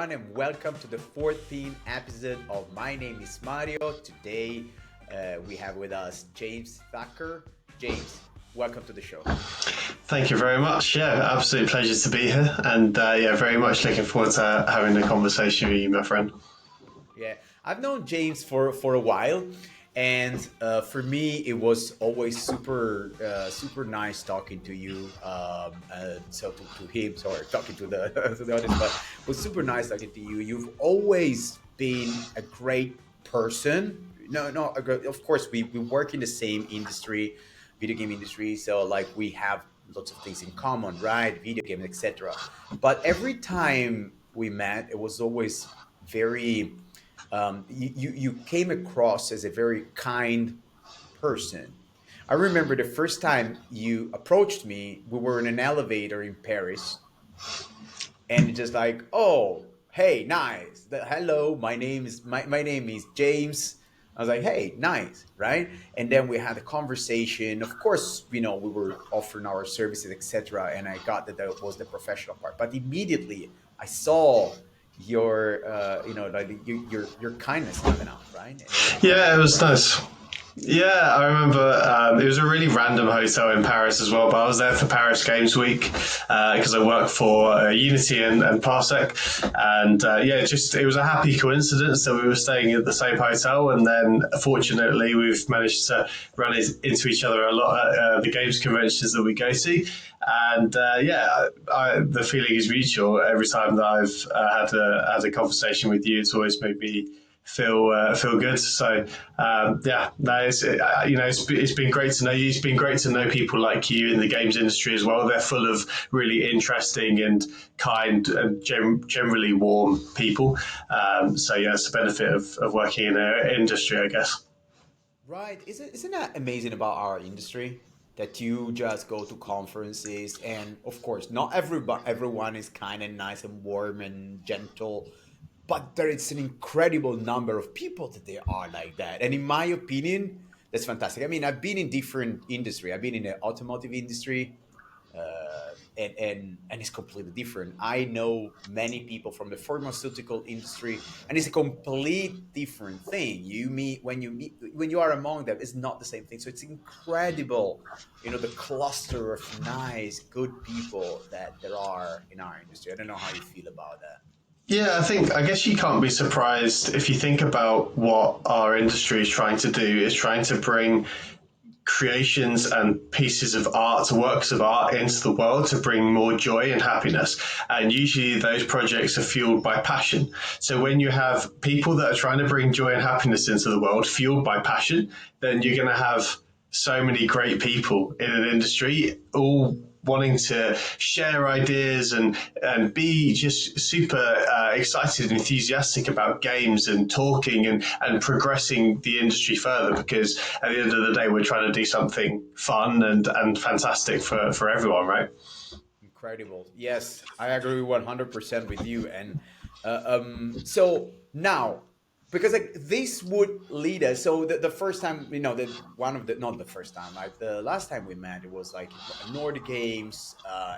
everyone, and welcome to the 14th episode of My Name is Mario. Today, we have with us James Thacker. James, welcome to the show. Thank you very much. Yeah, absolute pleasure to be here, and very much looking forward to having a conversation with you, my friend. Yeah, I've known James for a while, and for me, it was always super nice talking to you. To him, sorry, talking to the to the audience, but it was super nice talking to you. You've always been a great person. No, of course, we work in the same industry, video game industry, so like we have lots of things in common, right? Video games, etc. But every time we met, it was always very you came across as a very kind person. I remember the first time you approached me, we were in an elevator in Paris, and just like, oh, hey, nice. Hello, my name is James. I was like, hey, nice, right? And then we had a conversation. Of course, we were offering our services, etc. And I got that was the professional part. But immediately, I saw your kindness coming out, right? And it was like, Yeah, it was great. nice. Yeah, I remember it was a really random hotel in Paris as well, but I was there for Paris Games Week because I work for Unity and Parsec. And it was a happy coincidence that we were staying at the same hotel. And then fortunately, we've managed to into each other a lot at the games conventions that we go to. And the feeling is mutual. Every time that I've had a conversation with you, it's always made me feel good. So no, it's been great to know you. It's been great to know people like you in the games industry as well. They're full of really interesting and kind and generally warm people. It's a benefit of working in an industry, I guess. Right. Isn't that amazing about our industry? That you just go to conferences, and of course, not everyone is kind and nice and warm and gentle, but there is an incredible number of people that they are like that. And in my opinion, that's fantastic. I mean, I've been in different industry. I've been in the automotive industry, and it's completely different. I know many people from the pharmaceutical industry, and it's a complete different thing. When you are among them, it's not the same thing. So it's incredible, the cluster of nice, good people that there are in our industry. I don't know how you feel about that. Yeah, I guess you can't be surprised if you think about what our industry is trying to do, is trying to bring creations and pieces of art, works of art into the world to bring more joy and happiness. And usually those projects are fueled by passion. So when you have people that are trying to bring joy and happiness into the world, fueled by passion, then you're going to have so many great people in an industry all wanting to share ideas and be just super excited and enthusiastic about games and talking and progressing the industry further, because at the end of the day we're trying to do something fun and fantastic for everyone, right? Incredible. Yes, I agree 100% with you. And so now, because like this would lead us. So the first time, not the first time, like the last time we met, it was like Nordic Games,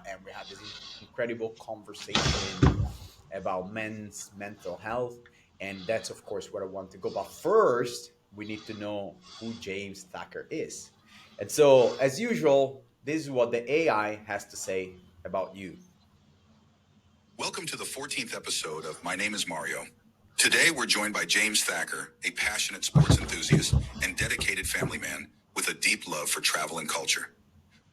and we had this incredible conversation about men's mental health. And that's, of course, where I want to go. But first, we need to know who James Thacker is. And so, as usual, this is what the AI has to say about you. Welcome to the 14th episode of My Name is Mario. Today, we're joined by James Thacker, a passionate sports enthusiast and dedicated family man with a deep love for travel and culture.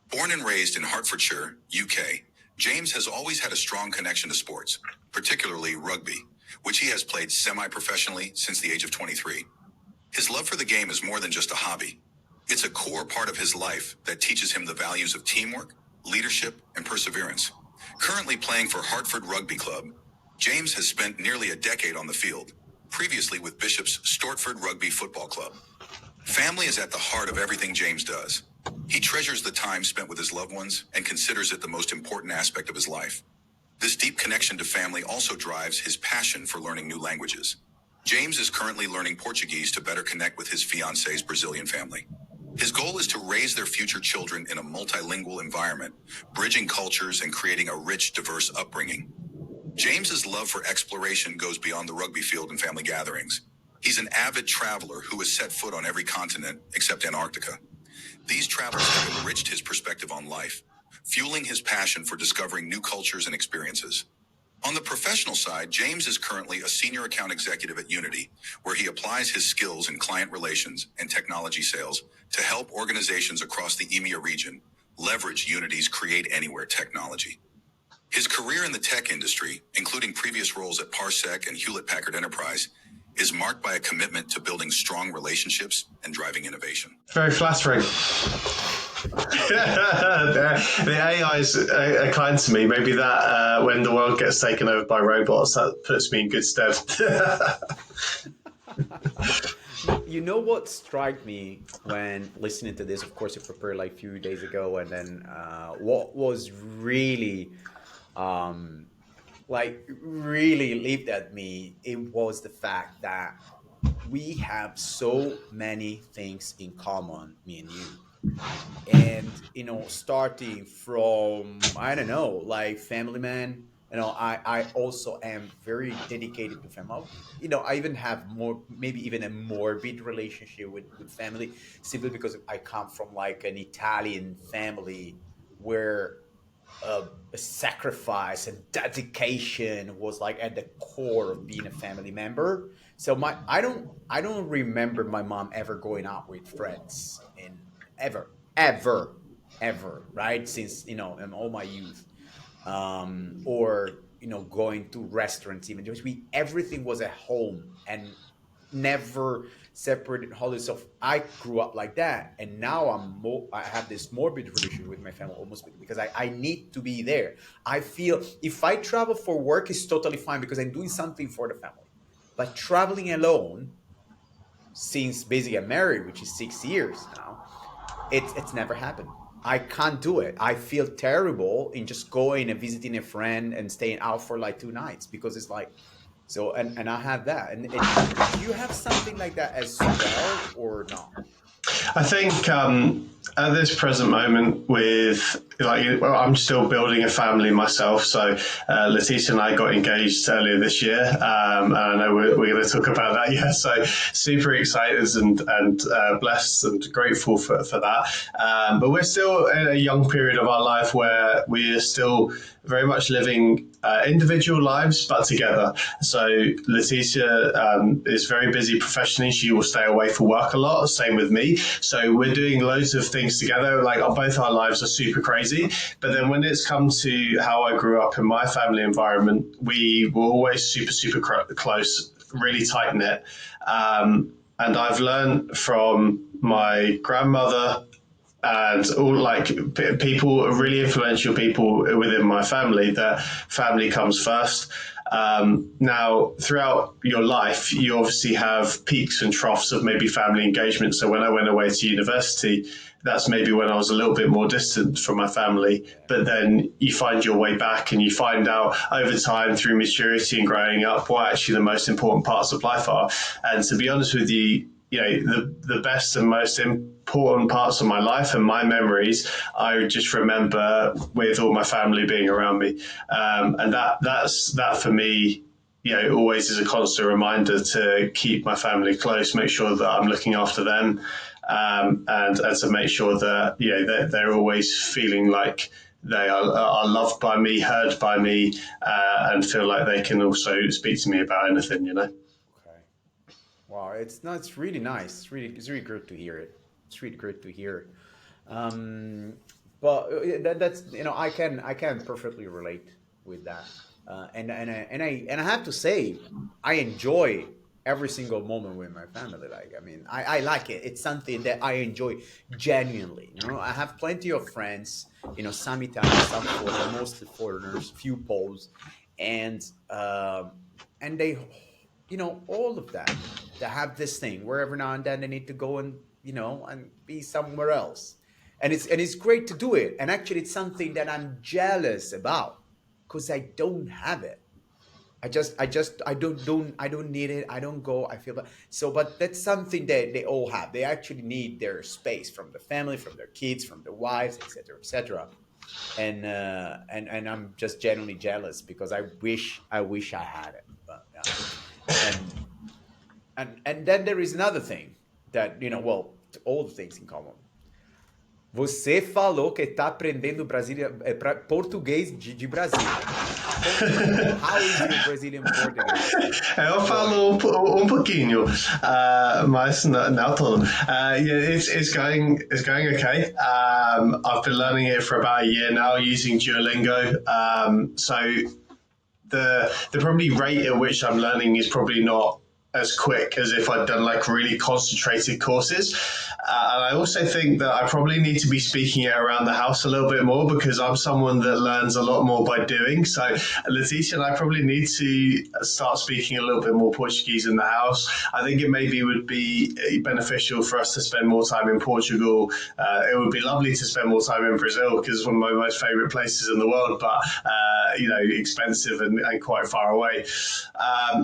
Born and raised in Hertfordshire, UK, James has always had a strong connection to sports, particularly rugby, which he has played semi-professionally since the age of 23. His love for the game is more than just a hobby. It's a core part of his life that teaches him the values of teamwork, leadership, and perseverance. Currently playing for Hartford Rugby Club, James has spent nearly a decade on the field, previously with Bishop's Stortford Rugby Football Club. Family is at the heart of everything James does. He treasures the time spent with his loved ones and considers it the most important aspect of his life. This deep connection to family also drives his passion for learning new languages. James is currently learning Portuguese to better connect with his fiance's Brazilian family. His goal is to raise their future children in a multilingual environment, bridging cultures and creating a rich, diverse upbringing. James's love for exploration goes beyond the rugby field and family gatherings. He's an avid traveler who has set foot on every continent except Antarctica. These travels have enriched his perspective on life, fueling his passion for discovering new cultures and experiences. On the professional side, James is currently a senior account executive at Unity, where he applies his skills in client relations and technology sales to help organizations across the EMEA region leverage Unity's Create Anywhere technology. His career in the tech industry, including previous roles at Parsec and Hewlett-Packard Enterprise, is marked by a commitment to building strong relationships and driving innovation. Very flattering. The AIs are kind to me. Maybe that when the world gets taken over by robots, that puts me in good stead. You know what struck me when listening to this? Of course, I prepared like a few days ago, and then what was really, really leaped at me. It was the fact that we have so many things in common, me and you. And starting from, I don't know, like family man. I also am very dedicated to family. I even have more, maybe even a morbid relationship with family, simply because I come from like an Italian family where a sacrifice and dedication was like at the core of being a family member. So I don't remember my mom ever going out with friends, and ever, ever, ever, right? Since in all my youth, or going to restaurants. Even just we everything was at home and never separated holidays. So I grew up like that, and now I have this morbid relationship with my family, almost because I need to be there. I feel if I travel for work, it's totally fine because I'm doing something for the family. But traveling alone, since basically I'm married, which is 6 years now, it's never happened. I can't do it. I feel terrible in just going and visiting a friend and staying out for like 2 nights, because it's like, so, and I have that. And do you have something like that as well, or not? I think at this present moment, with well, I'm still building a family myself. So Letitia and I got engaged earlier this year, and I know we're going to talk about that. Yeah, so super excited and blessed and grateful for that. But we're still in a young period of our life where we are still very much living individual lives, but together. So Letitia is very busy professionally. She will stay away for work a lot. Same with me. So we're doing loads of things together. Like both our lives are super crazy. But then when it's come to how I grew up in my family environment, we were always super, super close, really tight knit. And I've learned from my grandmother and all people, really influential people within my family, that family comes first. Now, throughout your life, you obviously have peaks and troughs of maybe family engagement. So when I went away to university, that's maybe when I was a little bit more distant from my family. But then you find your way back, and you find out over time through maturity and growing up what actually the most important parts of life are. And to be honest with you, the best and most important parts of my life and my memories, I just remember with all my family being around me, and that for me, always is a constant reminder to keep my family close, make sure that I'm looking after them, and to make sure that they're always feeling like they are loved by me, heard by me, and feel like they can also speak to me about anything. Okay. Wow, it's really nice. It's really good to hear it. It's really good to hear. Um, but that's I can perfectly relate with that. And I have to say, I enjoy every single moment with my family. Like, I mean, I like it. It's something that I enjoy genuinely. I have plenty of friends. Some Italians, some foreign, mostly foreigners, few Poles, and and they, all of that. They have this thing where every now and then they need to go and be somewhere else, and it's great to do it. And actually, it's something that I'm jealous about because I don't have it. I don't need it. I don't go. I feel bad. So, but that's something that they all have. They actually need their space from the family, from their kids, from their wives, etc., etc. and I'm just genuinely jealous because I wish I had it. But and and then there is another thing that well, all the things in common. Você falou que está aprendendo português de Brasília. How is your Brazilian Portuguese? Eu falo um pouquinho, mas não todo. Yeah, it's going okay. I've been learning it for about a year now using Duolingo. So the probably rate at which I'm learning is probably not as quick as if I'd done like really concentrated courses. And I also think that I probably need to be speaking it around the house a little bit more because I'm someone that learns a lot more by doing. So Leticia and I probably need to start speaking a little bit more Portuguese in the house. I think it maybe would be beneficial for us to spend more time in Portugal. It would be lovely to spend more time in Brazil because it's one of my most favorite places in the world, but expensive and quite far away.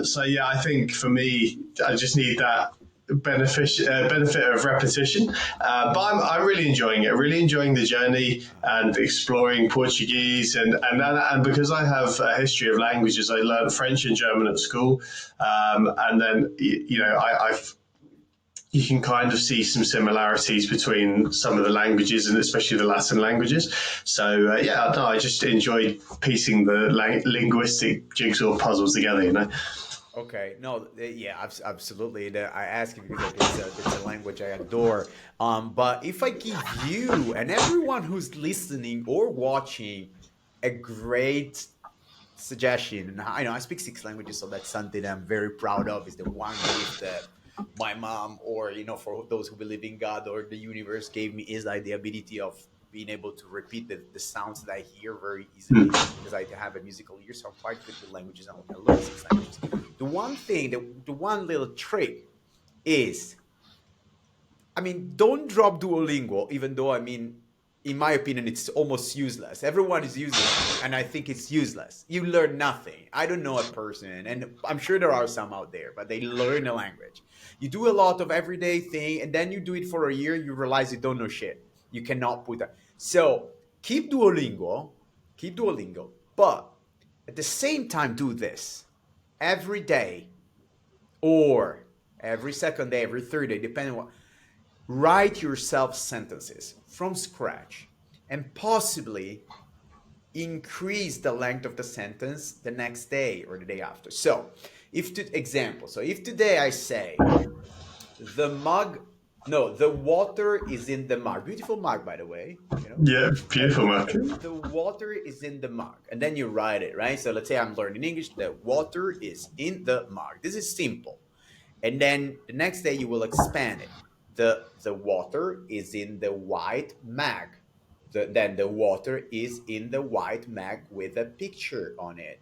So yeah, I think for me, I just need that benefit of repetition. But I'm really enjoying it. Really enjoying the journey and exploring Portuguese, and because I have a history of languages, I learned French and German at school, and then I've you can kind of see some similarities between some of the languages and especially the Latin languages. So yeah, no, I just enjoy piecing the linguistic jigsaw puzzles together. Okay, no, yeah, absolutely. I ask you because it's a language I adore. But if I give you and everyone who's listening or watching a great suggestion, and I speak six languages, so that's something I'm very proud of. Is the one gift that my mom, or for those who believe in God or the universe, gave me, is like the ability of being able to repeat the sounds that I hear very easily because I have a musical ear, so I'm quite good with languages. I learn six languages. The one thing, the one little trick is, don't drop Duolingo, even though, in my opinion, it's almost useless. Everyone is using it, and I think it's useless. You learn nothing. I don't know a person, and I'm sure there are some out there, but they learn a language. You do a lot of everyday thing, and then you do it for a year, you realize you don't know shit. You cannot put that. So keep Duolingo, but at the same time, do this every day or every second day, every third day, depending on what. Write yourself sentences from scratch and possibly increase the length of the sentence the next day or the day after. So, if today I say the water is in the mug. Beautiful mug, by the way. Yeah, beautiful mug. The water is in the mug, and then you write it, right? So let's say I'm learning English. The water is in the mug. This is simple, and then the next day you will expand it. The water is in the white mug. Then the water is in the white mug with a picture on it.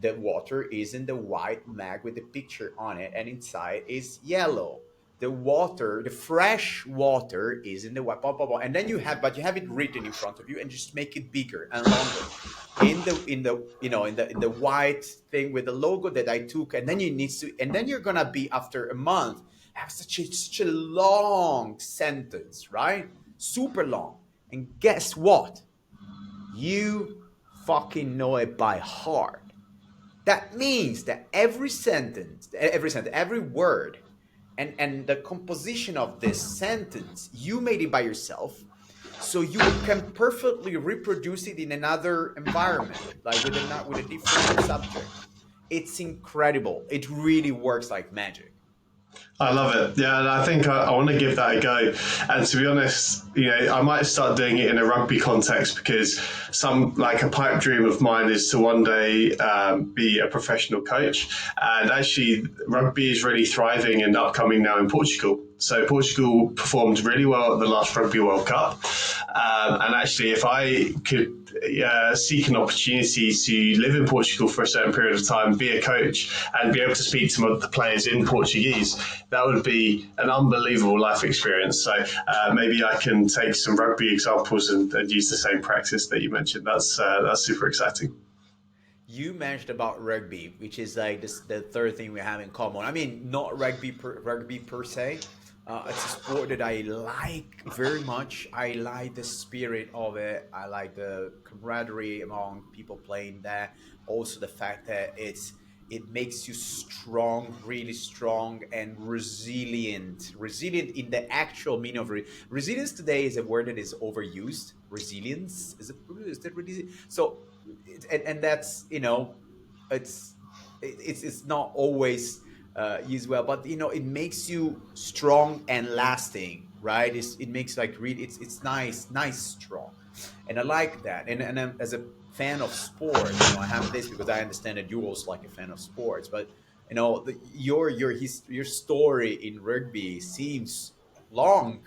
The water is in the white mug with a picture on it, and inside is yellow. The fresh water is in the white, blah, blah, blah. And then you have it written in front of you, and just make it bigger and longer in the white thing with the logo that I took. And then you're gonna be, after a month, have such a long sentence, right? Super long. And guess what? You fucking know it by heart. That means that every word, and the composition of this sentence, you made it by yourself, so you can perfectly reproduce it in another environment, like with a different subject. It's incredible. It really works like magic. I love it. Yeah, and I think I want to give that a go. And to be honest, I might start doing it in a rugby context because a pipe dream of mine is to one day be a professional coach. And actually, rugby is really thriving and upcoming now in Portugal. So Portugal performed really well at the last Rugby World Cup. And actually, if I could seek an opportunity to live in Portugal for a certain period of time, be a coach, and be able to speak to the players in Portuguese, that would be an unbelievable life experience. So maybe I can take some rugby examples and use the same practice that you mentioned. That's super exciting. you mentioned about rugby, which is like this the third thing we have in common. I mean, not rugby per se. It's a sport that I like very much. I like the spirit of it. I like the camaraderie among people playing there. Also, the fact that it makes you strong, really strong and resilient. Resilient in the actual meaning of resilience today is a word that is overused. Resilience is that really so? And that's it's it's not always used well, but it makes you strong and lasting, right? It makes like really it's nice strong, and I like that. And as a fan of sport, I have this because I understand that you also like a fan of sports, but your story in rugby seems long,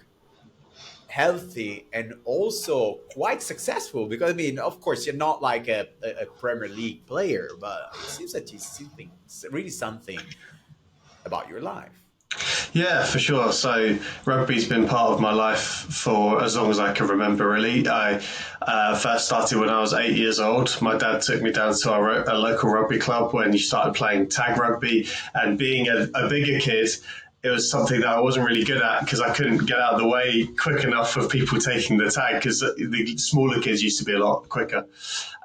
healthy, and also quite successful, because I mean, of course, you're not like a Premier League player, but it seems that you something really something about your life. Yeah, for sure. So rugby's been part of my life for as long as I can remember. Really, I first started when I was 8 years old. My dad took me down to a local rugby club when he started playing tag rugby, and being a bigger kid, it was something that I wasn't really good at because I couldn't get out of the way quick enough of people taking the tag, because the smaller kids used to be a lot quicker.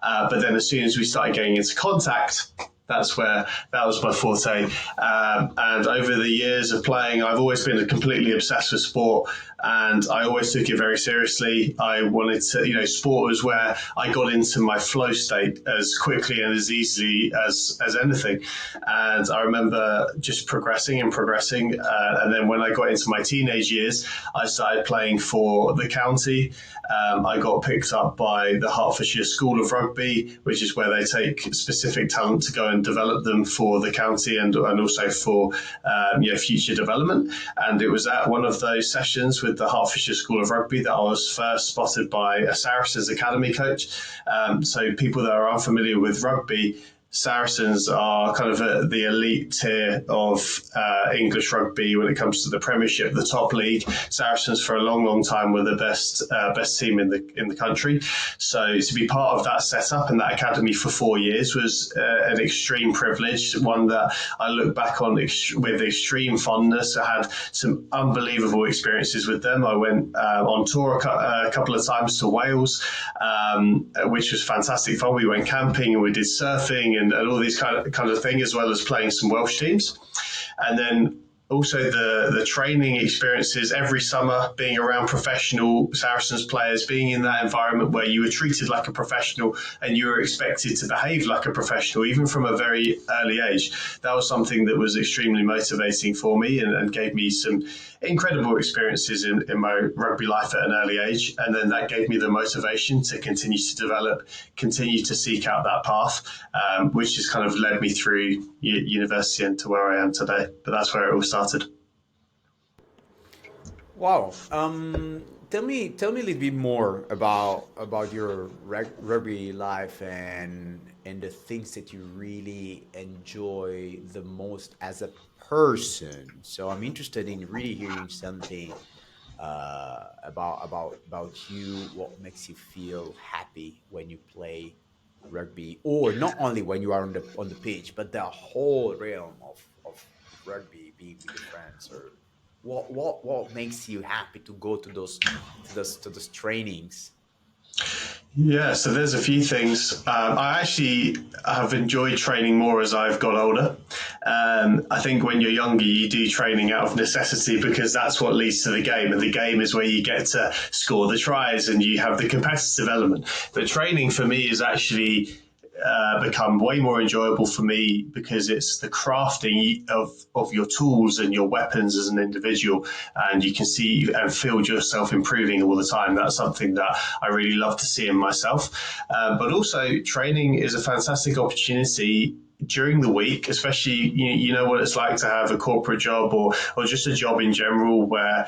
But then as soon as we started getting into contact, that's where that was my forte. And over the years of playing, I've always been completely obsessed with sport, and I always took it very seriously. I wanted to, sport was where I got into my flow state as quickly and as easily as anything. And I remember just progressing and progressing. And then when I got into my teenage years, I started playing for the county. I got picked up by the Hertfordshire School of Rugby, which is where they take specific talent to go and develop them for the county and also for future development. And it was at one of those sessions with the Hertfordshire School of Rugby that I was first spotted by a Saracens Academy coach. So people that are unfamiliar with rugby, Saracens are kind of the elite tier of English rugby when it comes to the Premiership, the top league. Saracens for a long, long time were the best team in the country. So to be part of that setup and that academy for 4 years was an extreme privilege, one that I look back on with extreme fondness. I had some unbelievable experiences with them. I went on tour a couple of times to Wales, which was fantastic fun. We went camping and we did surfing and all these kind of thing, as well as playing some Welsh teams. And then also the training experiences every summer, being around professional Saracens players, being in that environment where you were treated like a professional and you were expected to behave like a professional, even from a very early age. That was something that was extremely motivating for me and gave me some incredible experiences in my rugby life at an early age. And then that gave me the motivation to continue to develop, continue to seek out that path, which has kind of led me through university and to where I am today. But that's where it all started. Wow. Tell me a little bit more about your rugby life and the things that you really enjoy the most as a person. So I'm interested in really hearing something about you. What makes you feel happy when you play rugby, or not only when you are on the pitch, but the whole realm of rugby, being with your friends, or what makes you happy to go to those trainings? Yeah, so there's a few things. I actually have enjoyed training more as I've got older. I think when you're younger, you do training out of necessity because that's what leads to the game. And the game is where you get to score the tries and you have the competitive element. But training for me is actually become way more enjoyable for me because it's the crafting of your tools and your weapons as an individual, and you can see and feel yourself improving all the time. That's something that I really love to see in myself. But also, training is a fantastic opportunity during the week, especially you know what it's like to have a corporate job or just a job in general where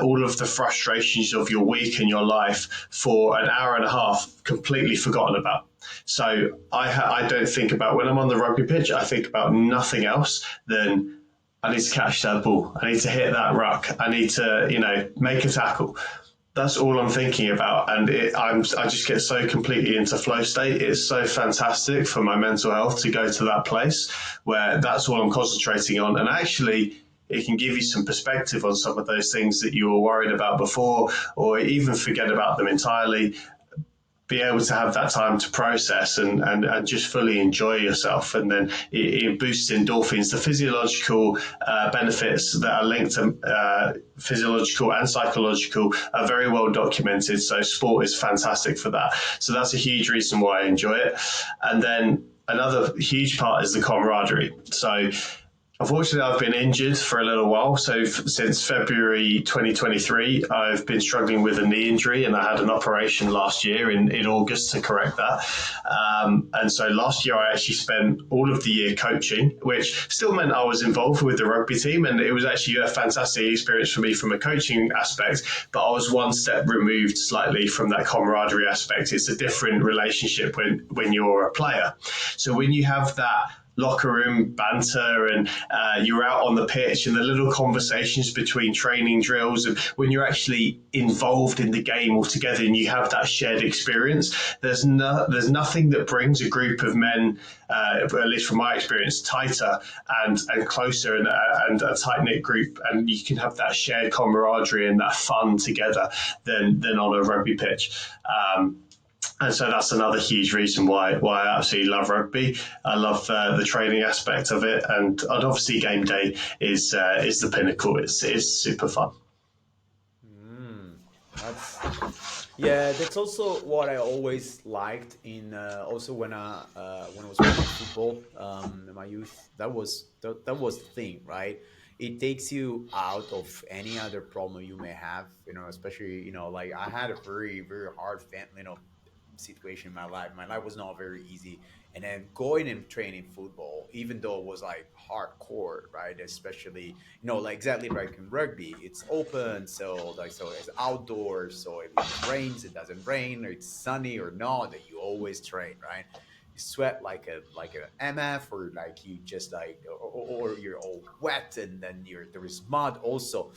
all of the frustrations of your week and your life for an hour and a half completely forgotten about. So I don't think about when I'm on the rugby pitch. I think about nothing else than I need to catch that ball. I need to hit that ruck. I need to make a tackle. That's all I'm thinking about, and I just get so completely into flow state. It's so fantastic for my mental health to go to that place where that's all I'm concentrating on, and actually, it can give you some perspective on some of those things that you were worried about before, or even forget about them entirely, be able to have that time to process and just fully enjoy yourself. And then it boosts endorphins. The physiological benefits that are linked to physiological and psychological are very well documented. So sport is fantastic for that. So that's a huge reason why I enjoy it. And then another huge part is the camaraderie. So unfortunately, I've been injured for a little while. So since February 2023, I've been struggling with a knee injury, and I had an operation last year in August to correct that. And so last year, I actually spent all of the year coaching, which still meant I was involved with the rugby team, and it was actually a fantastic experience for me from a coaching aspect. But I was one step removed slightly from that camaraderie aspect. It's a different relationship when you're a player. So when you have that locker room banter and you're out on the pitch and the little conversations between training drills, and when you're actually involved in the game altogether and you have that shared experience, there's nothing that brings a group of men, at least from my experience, tighter and closer, and a tight-knit group, and you can have that shared camaraderie and that fun together than on a rugby pitch. And so that's another huge reason why I absolutely love rugby. I love the training aspect of it, and obviously game day is the pinnacle. It's super fun. That's Yeah, that's also what I always liked in also when I was playing football in my youth. That was the thing, right? It takes you out of any other problem you may have, especially like I had a very hard situation in my life. My life was not very easy, and then going and training football, even though it was like hardcore, right? Especially like exactly like in rugby, it's open, so it's outdoors. So if it rains, it doesn't rain, or it's sunny or not, that you always train, right? You sweat like a MF, or like you just like, or you're all wet, and then there is mud also,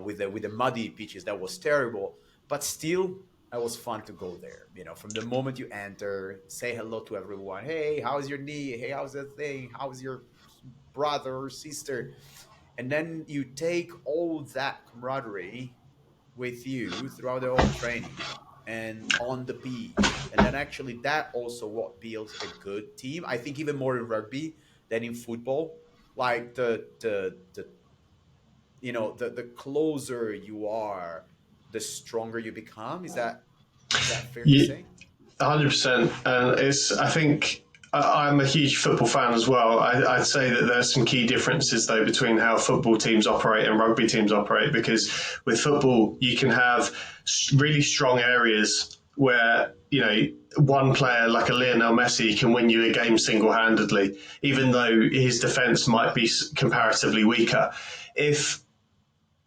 with the muddy beaches. That was terrible, but still it was fun to go there. From the moment you enter, say hello to everyone. Hey, how's your knee? Hey, how's that thing? How's your brother or sister? And then you take all that camaraderie with you throughout the whole training and on the beach. And then actually that also what builds a good team. I think even more in rugby than in football. Like the closer you are, the stronger you become. Is that fair to Yeah, say? 100%. And I think I'm a huge football fan as well. I'd say that there's some key differences, though, between how football teams operate and rugby teams operate, because with football, you can have really strong areas where, one player like a Lionel Messi can win you a game single-handedly, even though his defence might be comparatively weaker. If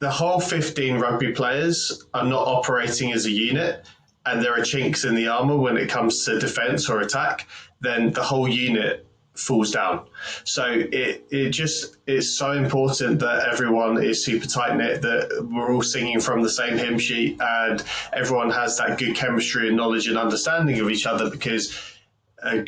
the whole 15 rugby players are not operating as a unit, and there are chinks in the armour when it comes to defence or attack, then the whole unit falls down. So it's so important that everyone is super tight knit, that we're all singing from the same hymn sheet, and everyone has that good chemistry and knowledge and understanding of each other, because a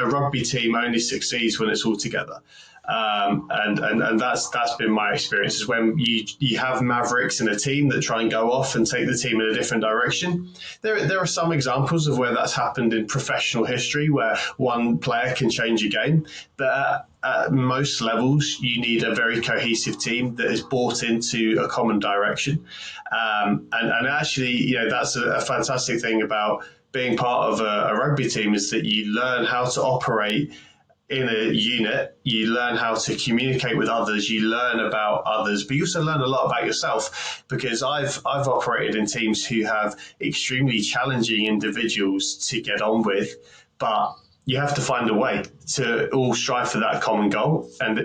rugby team only succeeds when it's all together. And that's been my experience, is when you have mavericks in a team that try and go off and take the team in a different direction. There are some examples of where that's happened in professional history, where one player can change a game, but at most levels you need a very cohesive team that is bought into a common direction. And actually, that's a fantastic thing about being part of a rugby team, is that you learn how to operate in a unit, you learn how to communicate with others, you learn about others, but you also learn a lot about yourself, because I've operated in teams who have extremely challenging individuals to get on with, but you have to find a way, to all strive for that common goal, and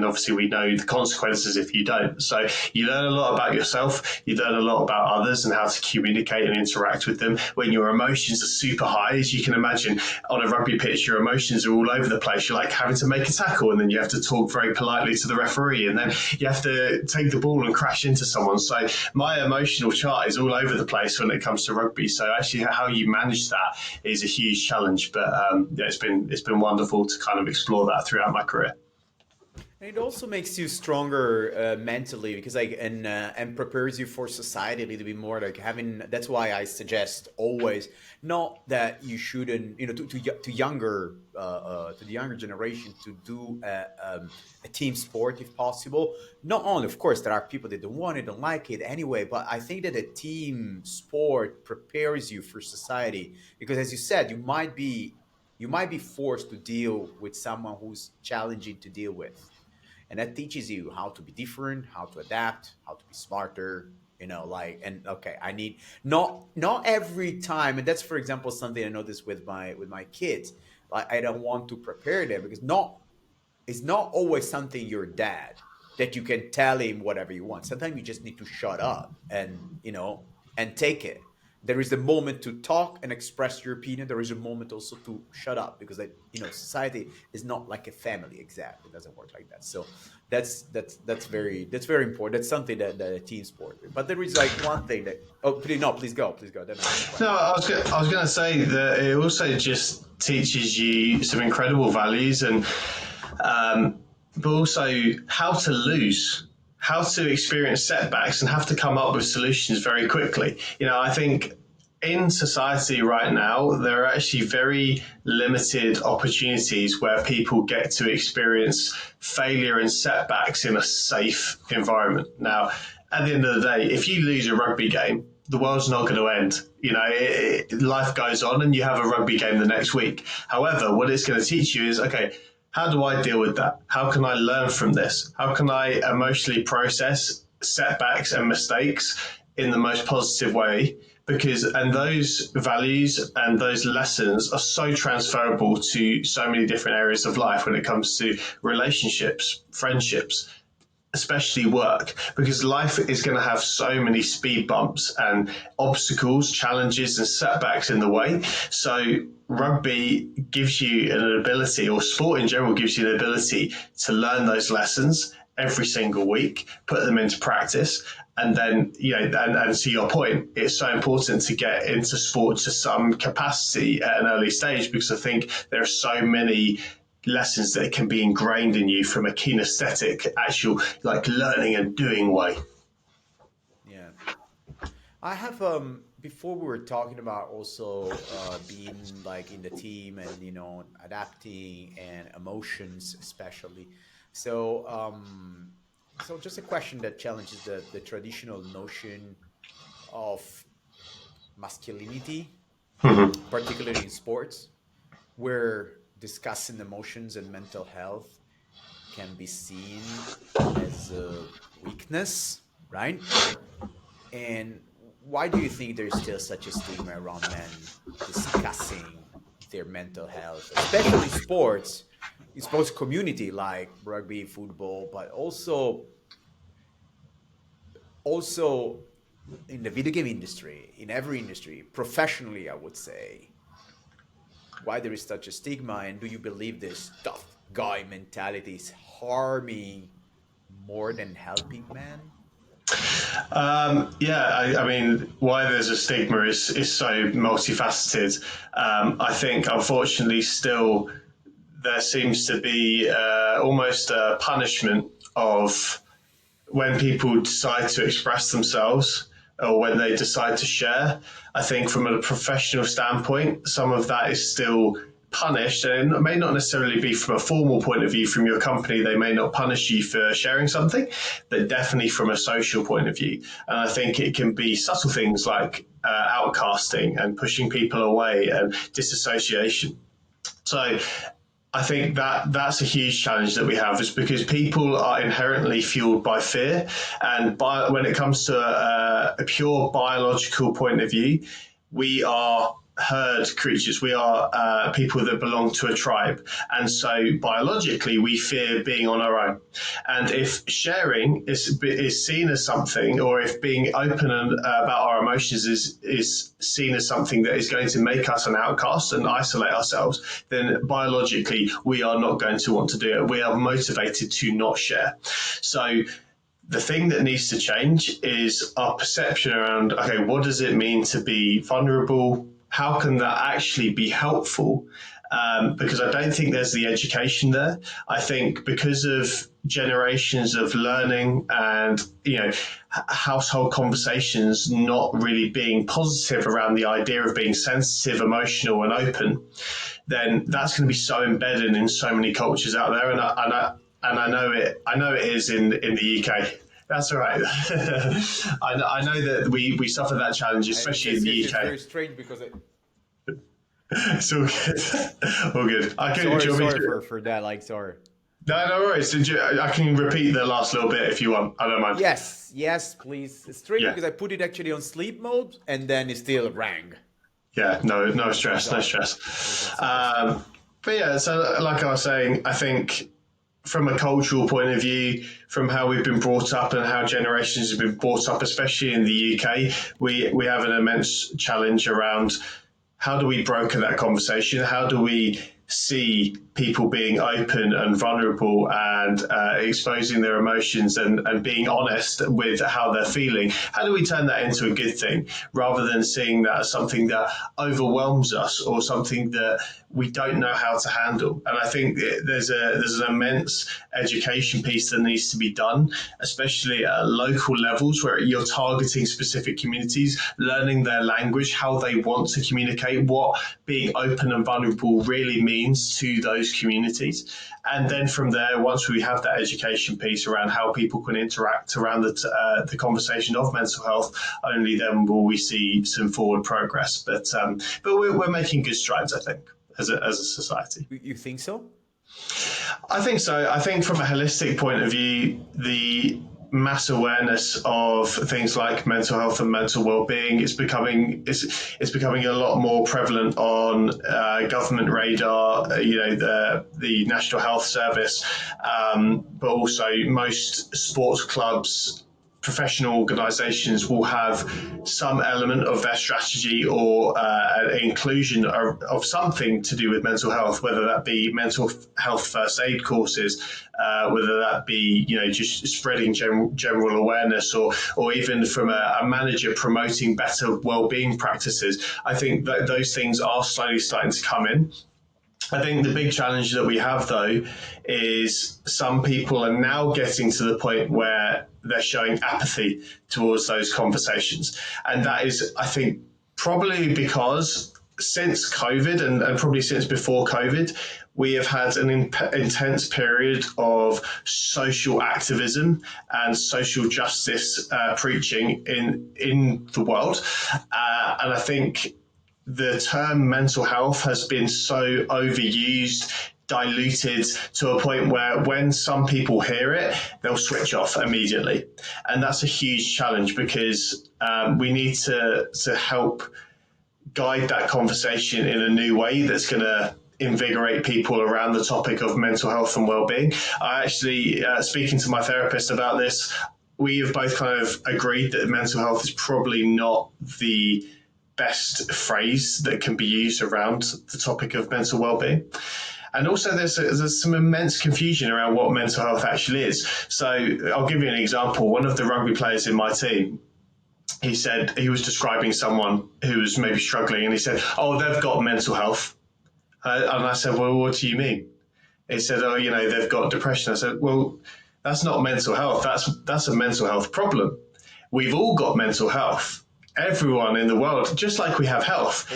obviously we know the consequences if you don't. So you learn a lot about yourself, you learn a lot about others and how to communicate and interact with them. When your emotions are super high, as you can imagine, on a rugby pitch, your emotions are all over the place. You're like having to make a tackle, and then you have to talk very politely to the referee, and then you have to take the ball and crash into someone. So my emotional chart is all over the place when it comes to rugby. So actually, how you manage that is a huge challenge. But yeah, it's been wonderful to kind of explore that throughout my career. And it also makes you stronger mentally because like and prepares you for society a little bit more. Like having that's why I suggest always not that you shouldn't to younger to the younger generation to do a team sport if possible. Not only of course there are people that don't want it, don't like it anyway, but I think that a team sport prepares you for society because as you said you might be forced to deal with someone who's challenging to deal with, and that teaches you how to be different, how to adapt, how to be smarter, like, and okay, I need not every time, and that's for example something I noticed with my kids. Like I don't want to prepare them because not it's not always something your dad that you can tell him whatever you want. Sometimes you just need to shut up and and take it. There is a moment to talk and express your opinion. There is a moment also to shut up because like society is not like a family exactly. It doesn't work like that. So that's very important. That's something that a team sport. But there is like one thing that please go Then I have a No, question. I was going to say that it also just teaches you some incredible values and but also how to lose, how to experience setbacks and have to come up with solutions very quickly. I think in society right now, there are actually very limited opportunities where people get to experience failure and setbacks in a safe environment. Now, at the end of the day, if you lose a rugby game, the world's not going to end. Life goes on and you have a rugby game the next week. However, what it's going to teach you is, okay, how do I deal with that? How can I learn from this? How can I emotionally process setbacks and mistakes in the most positive way? And those values and those lessons are so transferable to so many different areas of life when it comes to relationships, friendships, especially work, because life is going to have so many speed bumps and obstacles, challenges, and setbacks in the way. So, rugby gives you an ability, or sport in general gives you an ability to learn those lessons every single week, put them into practice. And then, and to your point, it's so important to get into sport to some capacity at an early stage because I think there are so many lessons that can be ingrained in you from a kinesthetic, actual, like learning and doing way. Yeah. I have before we were talking about also being like in the team and adapting and emotions especially. So so just a question that challenges the traditional notion of masculinity, Mm-hmm. particularly in sports, where discussing emotions and mental health can be seen as a weakness, right? And why do you think there's still such a stigma around men discussing their mental health, especially in sports community like rugby, football, but also in the video game industry, in every industry, professionally, I would say, why there is such a stigma, and do you believe this tough guy mentality is harming more than helping men? Yeah, I mean, why there's a stigma is so multifaceted. I think, unfortunately, still there seems to be almost a punishment of when people decide to express themselves or when they decide to share. I think from a professional standpoint, some of that is still punished, and it may not necessarily be from a formal point of view from your company. They may not punish you for sharing something, but definitely from a social point of view. And I think it can be subtle things like outcasting and pushing people away and disassociation. So I think that that's a huge challenge that we have, is because people are inherently fueled by fear, and when it comes to a pure biological point of view, we are herd creatures. We are people that belong to a tribe. And so biologically, we fear being on our own. And if sharing is seen as something, or if being open about our emotions is seen as something that is going to make us an outcast and isolate ourselves, then biologically, we are not going to want to do it. We are motivated to not share. So the thing that needs to change is our perception around, okay, what does it mean to be vulnerable? How can that actually be helpful? Because I don't think there's the education there. I think because of generations of learning and, household conversations not really being positive around the idea of being sensitive, emotional, and open, then that's going to be so embedded in so many cultures out there. And I know it is in the UK. That's all right. I know that we suffer that challenge, especially in the UK. It's very strange because it's all good. All good. Sorry for that. Sorry. No worries. I can repeat the last little bit if you want. I don't mind. Yes, please. It's strange because I put it actually on sleep mode and then it still rang. Yeah, no stress. But yeah, so like I was saying, I think from a cultural point of view, from how we've been brought up and how generations have been brought up, especially in the UK, we have an immense challenge around how do we broker that conversation? How do we see people being open and vulnerable and exposing their emotions and being honest with how they're feeling? How do we turn that into a good thing rather than seeing that as something that overwhelms us or something that we don't know how to handle? And I think there's an immense education piece that needs to be done, especially at local levels where you're targeting specific communities, learning their language, how they want to communicate, what being open and vulnerable really means to those communities. And then from there, once we have that education piece around how people can interact around the conversation of mental health, only then will we see some forward progress. But we're making good strides, I think, as a society. You think so? I think so. I think from a holistic point of view, the mass awareness of things like mental health and mental well-being is becoming a lot more prevalent on government radar. The National Health Service, but also most sports clubs, professional organisations will have some element of their strategy or an inclusion of something to do with mental health, whether that be mental health first aid courses, whether that be just spreading general awareness, or even from a manager promoting better well-being practices. I think that those things are slowly starting to come in. I think the big challenge that we have, though, is some people are now getting to the point where they're showing apathy towards those conversations. And that is, I think, probably because since COVID and probably since before COVID, we have had an intense period of social activism and social justice preaching in the world. And I think the term mental health has been so overused, diluted to a point where when some people hear it, they'll switch off immediately. And that's a huge challenge because we need to help guide that conversation in a new way that's going to invigorate people around the topic of mental health and well-being. I actually, speaking to my therapist about this, we have both kind of agreed that mental health is probably not the best phrase that can be used around the topic of mental well-being. And also there's some immense confusion around what mental health actually is. So I'll give you an example. One of the rugby players in my team, he said he was describing someone who was maybe struggling, and he said, "Oh, they've got mental health." And I said, "Well, what do you mean?" He said, "Oh, they've got depression." I said, "Well, that's not mental health. That's a mental health problem. We've all got mental health. Everyone in the world, just like we have health.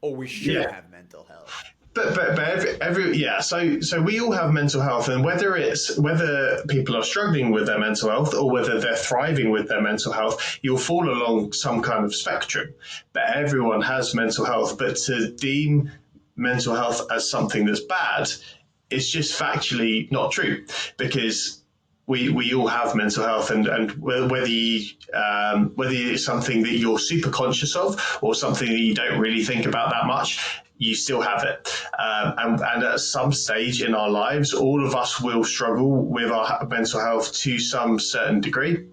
We should have mental health. But so we all have mental health, and whether people are struggling with their mental health or whether they're thriving with their mental health, you'll fall along some kind of spectrum. But everyone has mental health. But to deem mental health as something that's bad is just factually not true, because we all have mental health, and whether it's something that you're super conscious of or something that you don't really think about that much, you still have it. And at some stage in our lives, all of us will struggle with our mental health to some certain degree.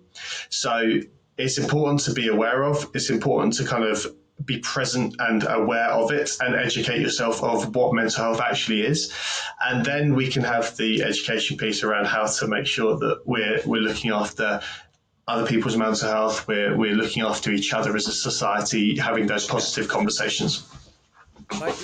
So it's important to be aware of. It's important to kind of be present and aware of it and educate yourself of what mental health actually is. And then we can have the education piece around how to make sure that we're looking after other people's mental health. We're looking after each other as a society, having those Yeah. positive conversations. Like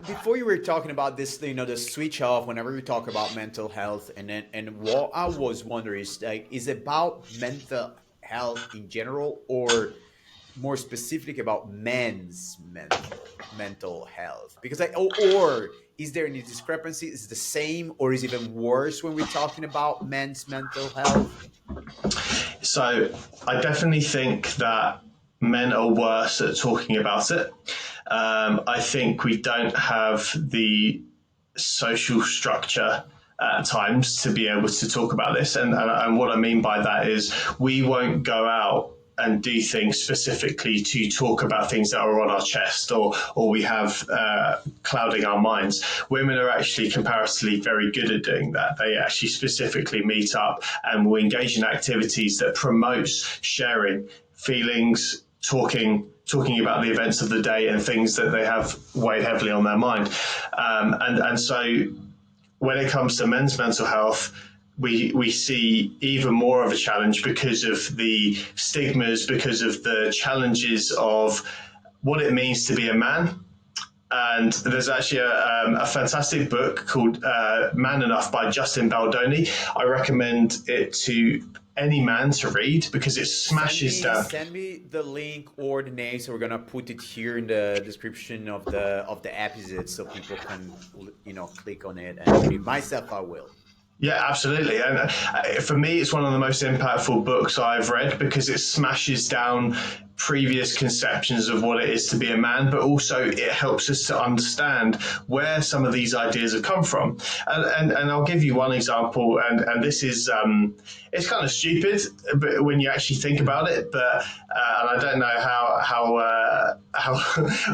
before you were talking about this, the switch off whenever we talk about mental health, and what I was wondering is like, is it about mental health in general, or more specific about mental health? Because or is there any discrepancy? Is it the same, or is it even worse when we're talking about men's mental health? So I definitely think that men are worse at talking about it. I think we don't have the social structure at times to be able to talk about this. And what I mean by that is we won't go out and do things specifically to talk about things that are on our chest, or we have clouding our minds. Women are actually comparatively very good at doing that. They actually specifically meet up and will engage in activities that promotes sharing feelings, talking about the events of the day and things that they have weighed heavily on their mind. And so when it comes to men's mental health, we see even more of a challenge because of the stigmas, because of the challenges of what it means to be a man. And there's actually a fantastic book called Man Enough by Justin Baldoni. I recommend it to any man to read because it smashes down. Send me the link or the name, so we're gonna put it here in the description of the episode, so people can click on it and read it. Myself, I will. Yeah, absolutely. And for me, it's one of the most impactful books I've read because it smashes down previous conceptions of what it is to be a man, but also it helps us to understand where some of these ideas have come from. And I'll give you one example, and this is it's kind of stupid, but when you actually think about it, but and I don't know how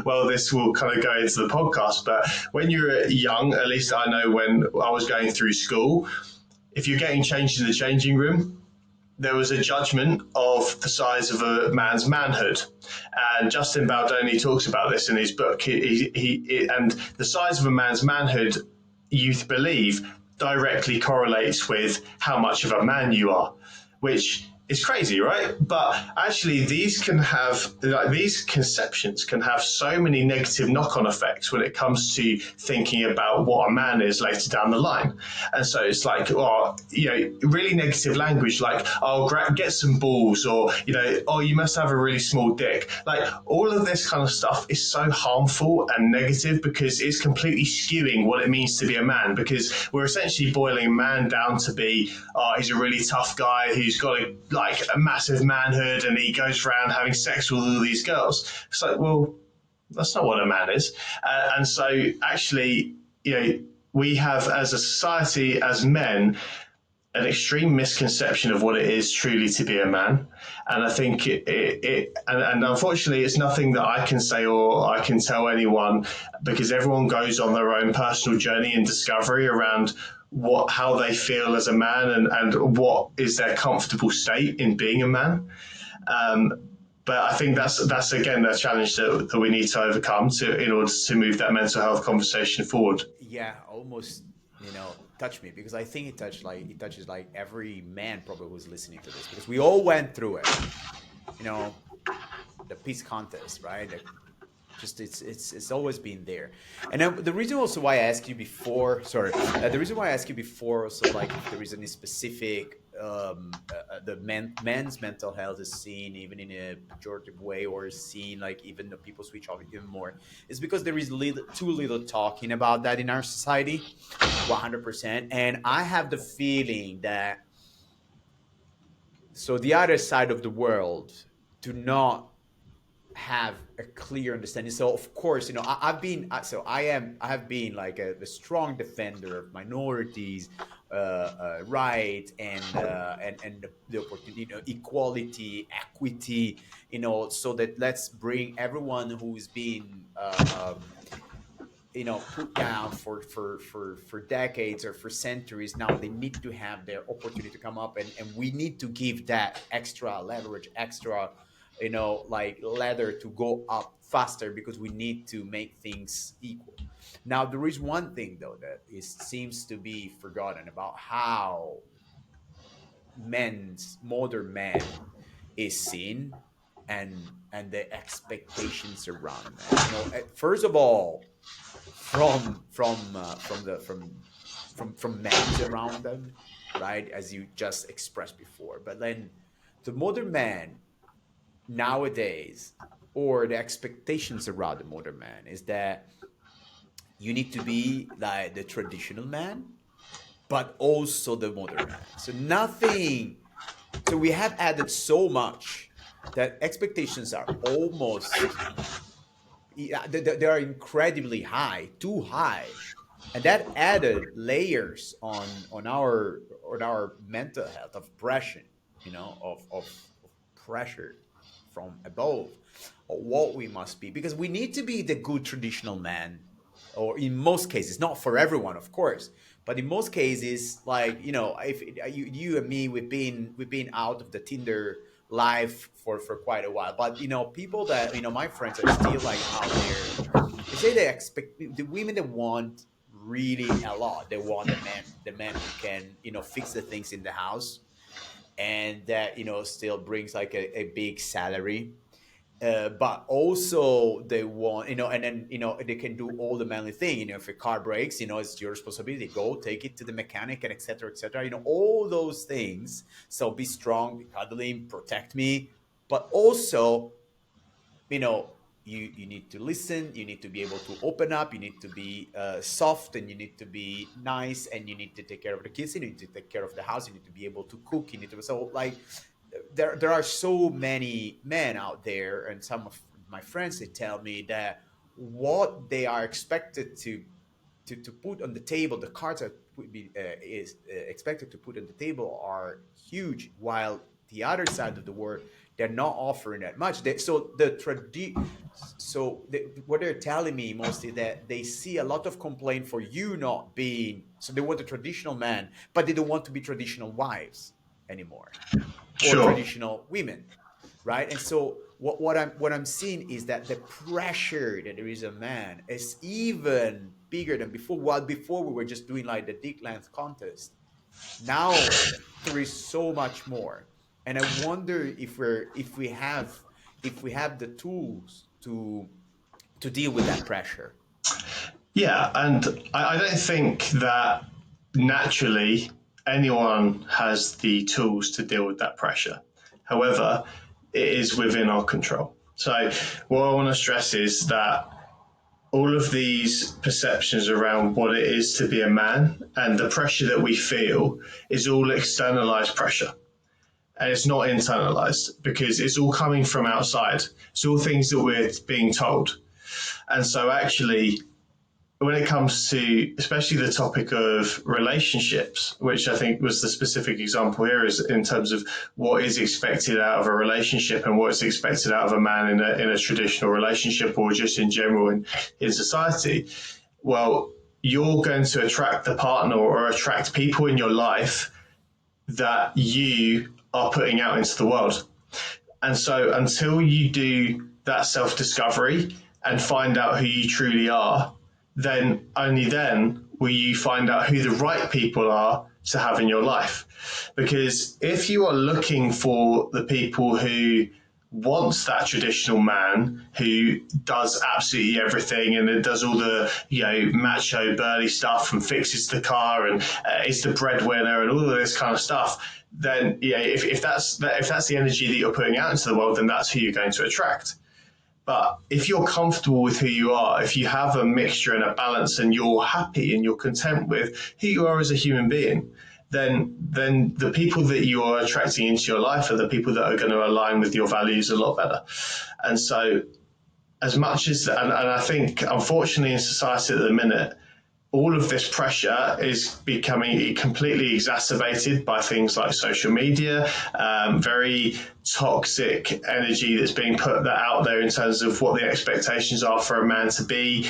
well this will kind of go into the podcast, but when you're young, at least I know when I was going through school, if you're getting changed in the changing room, there was a judgment of the size of a man's manhood. And Justin Baldoni talks about this in his book. And the size of a man's manhood, youth believe, directly correlates with how much of a man you are, which is crazy, right? But actually, these conceptions can have so many negative knock-on effects when it comes to thinking about what a man is later down the line. And so it's like, really negative language like, oh, get some balls, or, oh, you must have a really small dick. Like, all of this kind of stuff is so harmful and negative because it's completely skewing what it means to be a man, because we're essentially boiling a man down to be, oh, he's a really tough guy who's got a massive manhood and he goes around having sex with all these girls. It's like, well, that's not what a man is. And so actually, we have, as a society, as men, an extreme misconception of what it is truly to be a man. And I think and unfortunately, it's nothing that I can say or I can tell anyone, because everyone goes on their own personal journey and discovery around how they feel as a man and what is their comfortable state in being a man. But I think that's again a challenge that we need to overcome in order to move that mental health conversation forward. Yeah, almost, touch me, because I think it touches like every man probably who's listening to this, because we all went through it. The peace contest, right? Just it's always been there. And then the reason also why I asked you before, the reason why I asked you before also, like, if there is any specific men's mental health is seen even in a pejorative way, or is seen like even the people switch off even more, is because there is too little talking about that in our society. 100%. And I have the feeling that the other side of the world do not have a clear understanding. So of course, I have been like a strong defender of minorities, right and the opportunity, equality, equity, so that let's bring everyone who's been put down for decades or for centuries. Now they need to have their opportunity to come up, and we need to give that extra leverage, extra like ladder to go up faster, because we need to make things equal. Now there is one thing though that is seems to be forgotten about how men's modern man is seen, and the expectations around a man. First of all, from men's around them, right? As you just expressed before. But then the modern man nowadays, or the expectations around the modern man, is that you need to be like the traditional man, but also the modern man. So nothing. So we have added so much that expectations are almost, yeah, they are incredibly high, too high, and that added layers on our mental health, of pressure, of pressure from above, of what we must be, because we need to be the good traditional man, or in most cases, not for everyone, of course, but in most cases, like, if you and me, we've been out of the Tinder life for quite a while, but people that, my friends are still like out there. They say they expect the women that want really a lot. They want the man who can, fix the things in the house, and that, still brings like a big salary. But also they want, and then, they can do all the manly thing. If a car breaks, it's your responsibility. Go take it to the mechanic, and etc. etc. All those things. So be strong, be cuddling, protect me. But also, you need to listen, you need to be able to open up, you need to be soft, and you need to be nice, and you need to take care of the kids, you need to take care of the house, you need to be able to cook, you need to, so like, there are so many men out there, and some of my friends, they tell me that what they are expected to put on the table, the cards that is expected to put on the table are huge, while the other side of the world, they're not offering that much. What they're telling me mostly, that they see a lot of complaint for you not being, so they want a traditional man, but they don't want to be traditional wives anymore, or Sure. traditional women, right? And so what I'm seeing is that the pressure that there is a man is even bigger than before. While before we were just doing like the dick length contest, now there is so much more. And I wonder if we have the tools to deal with that pressure. Yeah, and I don't think that naturally anyone has the tools to deal with that pressure. However, it is within our control. So, what I want to stress is that all of these perceptions around what it is to be a man and the pressure that we feel is all externalized pressure. And it's not internalized because it's all coming from outside. It's all things that we're being told. And so, actually, when it comes to especially the topic of relationships, which I think was the specific example here, is in terms of what is expected out of a relationship and what is expected out of a man in a traditional relationship, or just in general in society. Well, you're going to attract the partner or attract people in your life that you are putting out into the world. And so until you do that self discovery and find out who you truly are, then only then will you find out who the right people are to have in your life. Because if you are looking for the people who wants that traditional man who does absolutely everything and does all the macho burly stuff and fixes the car and is the breadwinner and all of this kind of stuff, then if that's the energy that you're putting out into the world, then that's who you're going to attract. But if you're comfortable with who you are, if you have a mixture and a balance, and you're happy and you're content with who you are as a human being, then the people that you are attracting into your life are the people that are going to align with your values a lot better. And so, as much as, and I think, unfortunately, in society at the minute, all of this pressure is becoming completely exacerbated by things like social media, very toxic energy that's being put out there in terms of what the expectations are for a man to be.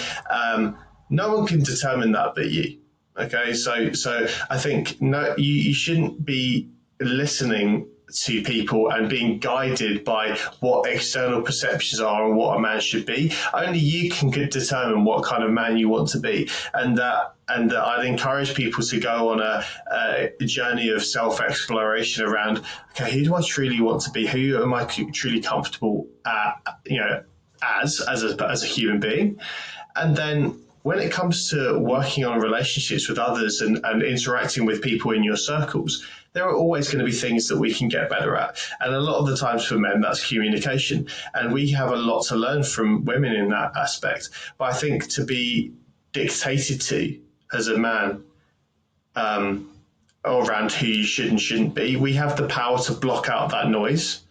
No one can determine that but you. Okay, so I think no, you shouldn't be listening to people and being guided by what external perceptions are and what a man should be. Only you can determine what kind of man you want to be, and I'd encourage people to go on a journey of self-exploration around, okay, who do I truly want to be? Who am I truly comfortable as a human being? And then when it comes to working on relationships with others and interacting with people in your circles, there are always going to be things that we can get better at. And a lot of the times for men, that's communication. And we have a lot to learn from women in that aspect. But I think to be dictated to as a man around who you should and shouldn't be, we have the power to block out that noise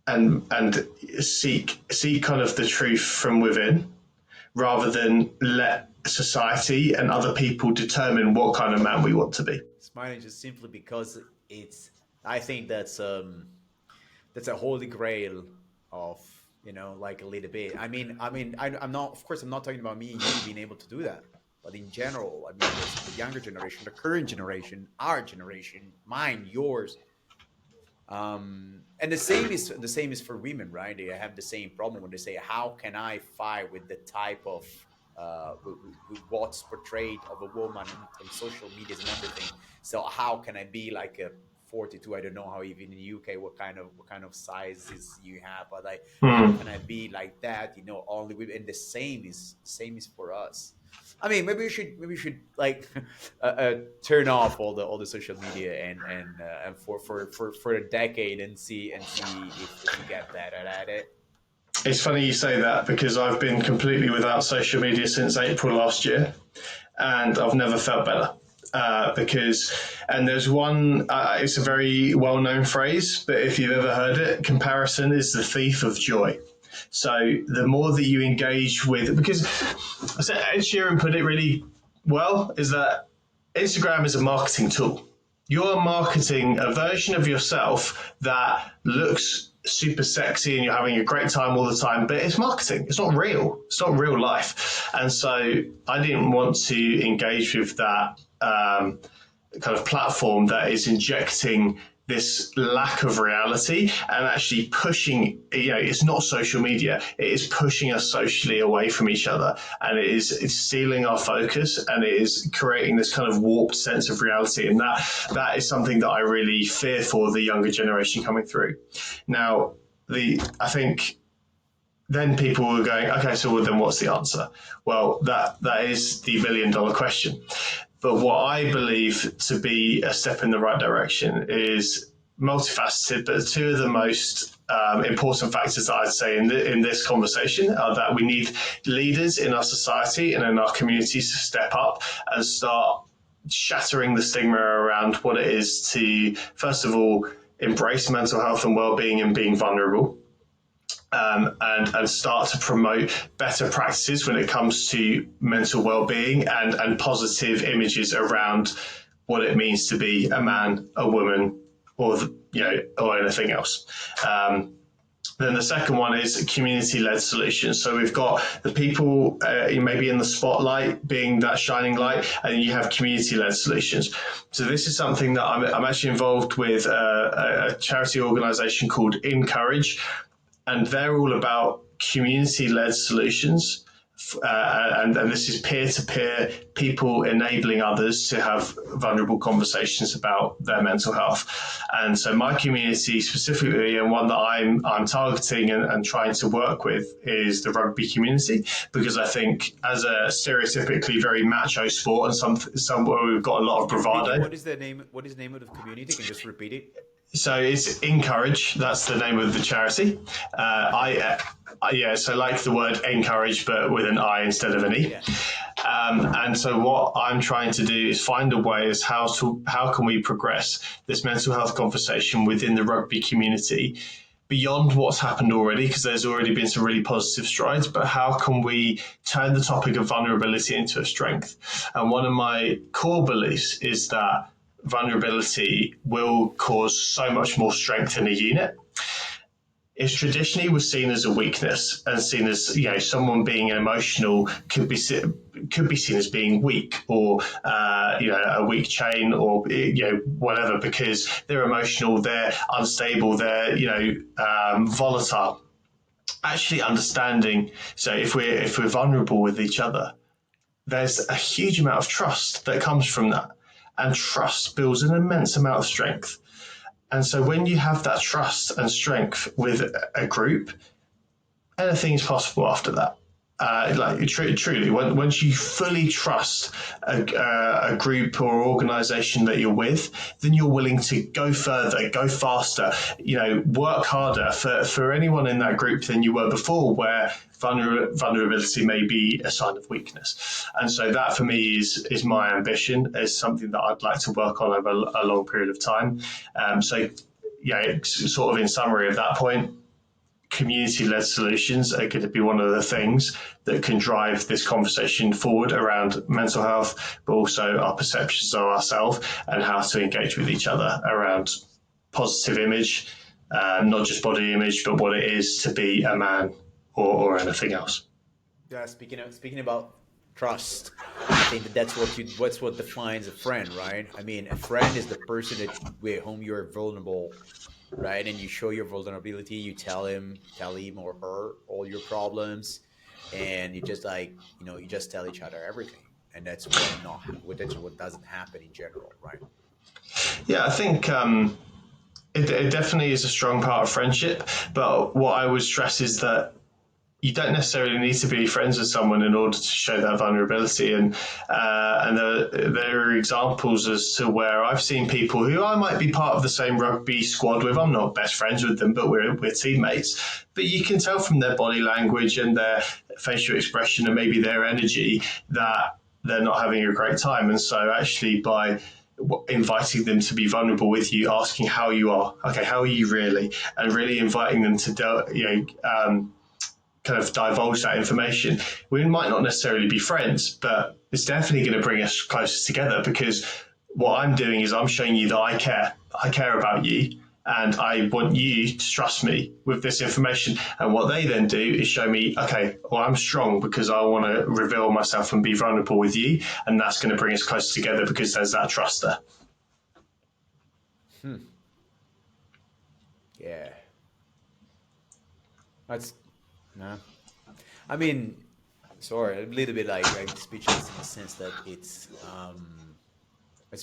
and seek kind of the truth from within, rather than let society and other people determine what kind of man we want to be. Smiling just simply because I think that's a holy grail of, like a little bit. I'm not, of course, I'm not talking about me and you being able to do that, but in general, I mean, the younger generation, the current generation, our generation, mine, yours. And the same is for women, right? They have the same problem when they say, how can I fight with the type of with what's portrayed of a woman on social media and everything? So how can I be like a 42? I don't know how even in the UK what kind of sizes you have, but like how can I be like that? Only women. And the same is for us. I mean, maybe we should like turn off all the social media and for a decade and see if we get better at it. It's funny you say that, because I've been completely without social media since April last year, and I've never felt better. And there's one, it's a very well-known phrase, but if you've ever heard it, comparison is the thief of joy. So the more that you engage with, because Ed Sheeran put it really well, is that Instagram is a marketing tool. You're marketing a version of yourself that looks super sexy and you're having a great time all the time, but it's marketing. It's not real. It's not real life. And so I didn't want to engage with that kind of platform that is injecting this lack of reality and actually pushing, it's not social media, it is pushing us socially away from each other, and it's stealing our focus, and it is creating this kind of warped sense of reality. And that is something that I really fear for the younger generation coming through. Now, I think then people were going, okay, so then what's the answer? Well, that is the $1 billion question. But what I believe to be a step in the right direction is multifaceted, but two of the most important factors that I'd say in this conversation are that we need leaders in our society and in our communities to step up and start shattering the stigma around what it is to, first of all, embrace mental health and well-being and being vulnerable. And start to promote better practices when it comes to mental well-being and positive images around what it means to be a man, a woman, or anything else. Then the second one is community-led solutions. So we've got the people maybe in the spotlight being that shining light, and then you have community-led solutions. So this is something that I'm actually involved with a charity organisation called Encourage. And they're all about community-led solutions. And this is peer-to-peer, people enabling others to have vulnerable conversations about their mental health. And so my community specifically, and one that I'm targeting and trying to work with, is the rugby community, because I think as a stereotypically very macho sport and some where we've got a lot of bravado. What is the name of the community? Can you just repeat it? So it's Encourage. That's the name of the charity. So like the word encourage, but with an I instead of an E. Yeah. And so what I'm trying to do is find a way as how can we progress this mental health conversation within the rugby community beyond what's happened already, because there's already been some really positive strides, but how can we turn the topic of vulnerability into a strength? And one of my core beliefs is that vulnerability will cause so much more strength in a unit. It traditionally was seen as a weakness and seen as, someone being emotional could be seen as being weak, or a weak chain, or whatever, because they're emotional, they're unstable, they're volatile. Actually understanding, so if we're vulnerable with each other, there's a huge amount of trust that comes from that, and trust builds an immense amount of strength. And so when you have that trust and strength with a group, anything is possible after that. Truly, once you fully trust a group or organization that you're with, then you're willing to go further, go faster, work harder for anyone in that group than you were before, where vulnerability may be a sign of weakness. And so that for me is my ambition, is something that I'd like to work on over a long period of time. Sort of in summary of that point, community-led solutions are going to be one of the things that can drive this conversation forward around mental health, but also our perceptions of ourselves and how to engage with each other around positive image, not just body image, but what it is to be a man or anything else. Yeah, speaking about trust, I think that's what defines a friend, right? I mean, a friend is the person with whom you're vulnerable, right? And you show your vulnerability, you tell him or her all your problems, and you just you just tell each other everything. And that's what doesn't happen in general, right? Yeah, I think it definitely is a strong part of friendship. But what I would stress is that you don't necessarily need to be friends with someone in order to show that vulnerability. And there are examples as to where I've seen people who I might be part of the same rugby squad with. I'm not best friends with them, but we're teammates. But you can tell from their body language and their facial expression and maybe their energy that they're not having a great time. And so actually by inviting them to be vulnerable with you, asking how you are, okay, how are you really, and really inviting them to kind of divulge that information. We might not necessarily be friends, but it's definitely going to bring us closer together, because what I'm doing is I'm showing you that I care. I care about you, and I want you to trust me with this information. And what they then do is show me, okay, well, I'm strong because I want to reveal myself and be vulnerable with you. And that's going to bring us closer together because there's that trust there. Yeah. That's no. I mean, sorry, a little bit like I'm speechless in the sense that it's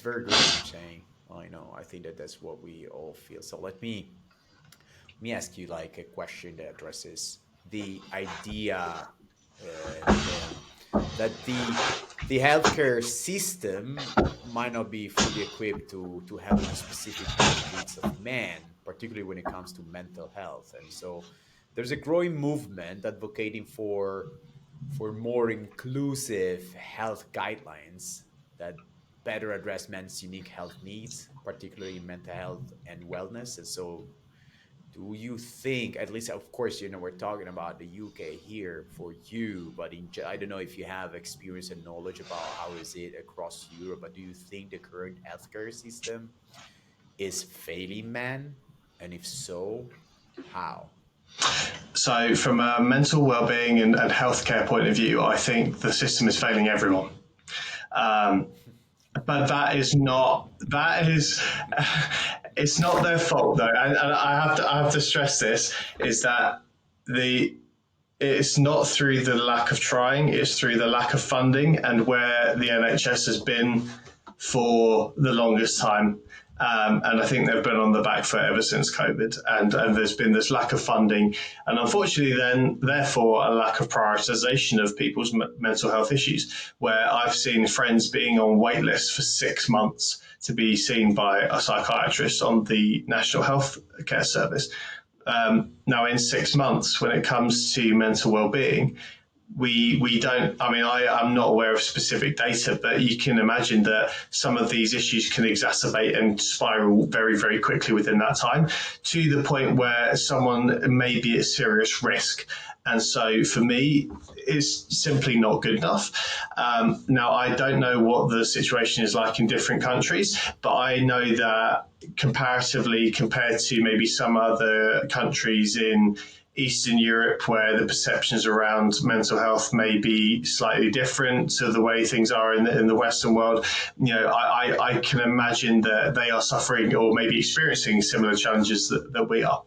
very good what you're saying. I think that's what we all feel. So let me ask you like a question that addresses the idea that the healthcare system might not be fully equipped to handle the specific health needs of man, particularly when it comes to mental health. And so there's a growing movement advocating for more inclusive health guidelines that better address men's unique health needs, particularly in mental health and wellness. And so do you think, at least, of course, we're talking about the UK here for you, but I don't know if you have experience and knowledge about how is it across Europe, but do you think the current healthcare system is failing men? And if so, how? So from a mental well-being and healthcare point of view, I think the system is failing everyone. But it's not their fault though. And I have to stress this, is that it's not through the lack of trying, it's through the lack of funding and where the NHS has been for the longest time. And I think they've been on the back foot ever since COVID. And there's been this lack of funding. And unfortunately, therefore, a lack of prioritization of people's mental health issues, where I've seen friends being on wait lists for 6 months to be seen by a psychiatrist on the National Health Care Service. Now, in 6 months, when it comes to mental well-being, we don't. I mean, I'm not aware of specific data, but you can imagine that some of these issues can exacerbate and spiral very, very quickly within that time, to the point where someone may be at serious risk. And so for me, it's simply not good enough. Now, I don't know what the situation is like in different countries, but I know that comparatively, compared to maybe some other countries in Eastern Europe, where the perceptions around mental health may be slightly different to the way things are in the Western world, I can imagine that they are suffering or maybe experiencing similar challenges that we are.